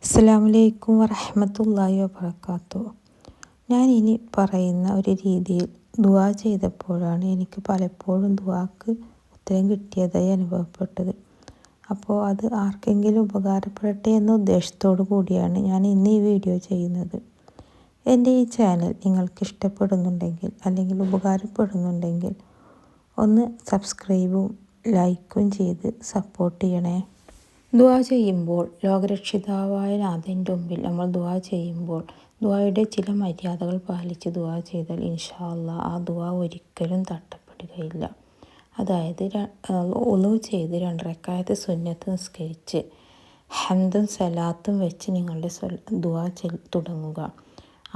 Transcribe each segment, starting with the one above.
അസ്സലാമു വറഹ്മത്തുള്ളാഹി വബറകാതുഹു. ഞാൻ ഇനി പറയുന്ന ഒരു രീതിയിൽ ദുആ ചെയ്തപ്പോഴാണ് എനിക്ക് പലപ്പോഴും ദുആക്ക് ഉത്തരം കിട്ടിയതായി അനുഭവപ്പെട്ടത്. അപ്പോൾ അത് ആർക്കെങ്കിലും ഉപകാരപ്പെടട്ടെ എന്ന ഉദ്ദേശത്തോടു കൂടിയാണ് ഞാൻ ഇന്ന് ഈ വീഡിയോ ചെയ്യുന്നത്. എൻ്റെ ഈ ചാനൽ നിങ്ങൾക്ക് ഇഷ്ടപ്പെടുന്നുണ്ടെങ്കിൽ അല്ലെങ്കിൽ ഉപകാരപ്പെടുന്നുണ്ടെങ്കിൽ ഒന്ന് സബ്സ്ക്രൈബും ലൈക്കും ചെയ്ത് സപ്പോർട്ട് ചെയ്യണേ. ദുആ ചെയ്യുമ്പോൾ ലോകരക്ഷിതാവായ നാഥൻ്റെ മുമ്പിൽ നമ്മൾ ദുആ ചെയ്യുമ്പോൾ ദുആയുടെ ചില മര്യാദകൾ പാലിച്ച് ദുആ ചെയ്താൽ ഇൻഷാ അല്ലാഹ് ആ ദുആ ഒരിക്കലും തട്ടപ്പെടുകയില്ല. അതായത് ഉളൂ ചെയ്ത് 2 റക്അത്ത് സുന്നത്ത് നിസ്കരിച്ച് ഹംദും സലാത്തും വെച്ച് നിങ്ങളുടെ ദുആ തുടങ്ങുക.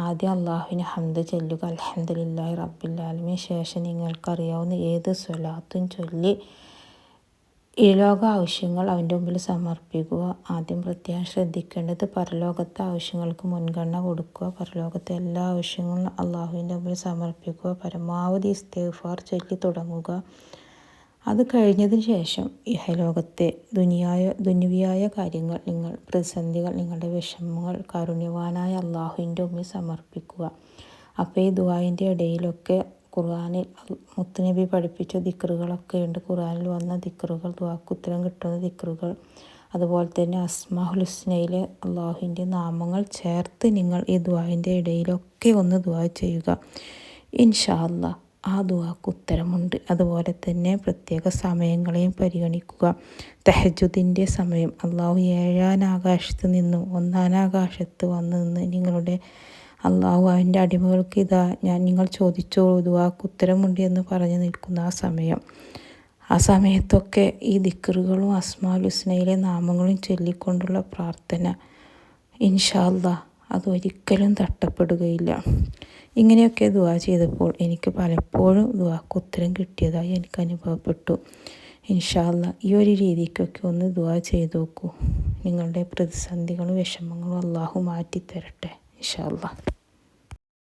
ആദ്യം അള്ളാഹുവിന് ഹംദ് ചൊല്ലുക, അൽഹംദുലില്ലാഹി റബ്ബിൽ ആലമീൻ. ശേഷം നിങ്ങൾക്കറിയാവുന്ന ഏത് സ്വലാത്തും ചൊല്ലി ഇഹലോക ആവശ്യങ്ങൾ അവൻ്റെ മുമ്പിൽ സമർപ്പിക്കുക. ആദ്യം പ്രത്യേകം ശ്രദ്ധിക്കേണ്ടത് പരലോകത്തെ ആവശ്യങ്ങൾക്ക് മുൻഗണന കൊടുക്കുക. പരലോകത്തെ എല്ലാ ആവശ്യങ്ങളും അള്ളാഹുവിൻ്റെ മുമ്പിൽ സമർപ്പിക്കുക. പരമാവധി ഇസ്തിഗ്ഫാർ ചൊല്ലി തുടങ്ങുക. അത് കഴിഞ്ഞതിന് ശേഷം ഇഹലോകത്തെ ദുനിയായ കാര്യങ്ങൾ, പ്രതിസന്ധികൾ, നിങ്ങളുടെ വിഷമങ്ങൾ കാരുണ്യവാനായ അള്ളാഹുവിൻ്റെ മുമ്പിൽ സമർപ്പിക്കുക. അപ്പോൾ ഈ ദുആയിൻ്റെ ഇടയിലൊക്കെ ഖുർആനിൽ മുത്തുനബി പഠിപ്പിച്ച ദിക്റുകളൊക്കെ ഉണ്ട്. ഖുർആനിൽ വന്ന ദിക്റുകൾ, ദുആക്ക് ഉത്തരം കിട്ടുന്ന ദിക്റുകൾ, അതുപോലെ തന്നെ അസ്മാഉൽ ഹുസ്നയിലെ അള്ളാഹുവിൻ്റെ നാമങ്ങൾ ചേർത്ത് നിങ്ങൾ ഈ ദുആയിൻ്റെ ഇടയിലൊക്കെ ഒന്ന് ദുആ ചെയ്യുക. ഇൻഷാ അല്ലാഹ് ആ ദുആക്ക് ഉത്തരമുണ്ട്. അതുപോലെ തന്നെ പ്രത്യേക സമയങ്ങളെയും പരിഗണിക്കുക. തഹജ്ജുദിൻ്റെ സമയം അള്ളാഹു 7-ാം ആകാശത്ത് നിന്നും 1-ാം ആകാശത്ത് വന്ന് നിന്ന് നിങ്ങളുടെ അള്ളാഹു അവൻ്റെ അടിമകൾക്ക് ഇതാ നിങ്ങൾ ചോദിച്ചോളൂ ദുആക്ക് ഉത്തരമുണ്ട് എന്ന് പറഞ്ഞു നിൽക്കുന്ന ആ സമയത്തൊക്കെ ഈ ദിക്റുകളും അസ്മാഉൽ ഹുസ്നയിലെ നാമങ്ങളും ചൊല്ലിക്കൊണ്ടുള്ള പ്രാർത്ഥന ഇൻഷാ അല്ലാഹ് അതൊരിക്കലും തട്ടപ്പെടുകയില്ല. ഇങ്ങനെയൊക്കെ ദുആ ചെയ്തപ്പോൾ എനിക്ക് പലപ്പോഴും ദുആക്ക് ഉത്തരം കിട്ടിയതായി എനിക്ക് അനുഭവപ്പെട്ടു. ഇൻഷാ അല്ലാഹ് ഈ ഒരു രീതിക്കൊക്കെ ഒന്ന് ദുആ ചെയ്ത് നോക്കൂ. നിങ്ങളുടെ പ്രതിസന്ധികളും വിഷമങ്ങളും അള്ളാഹു മാറ്റിത്തരട്ടെ ഇൻഷാ അല്ലാഹ്.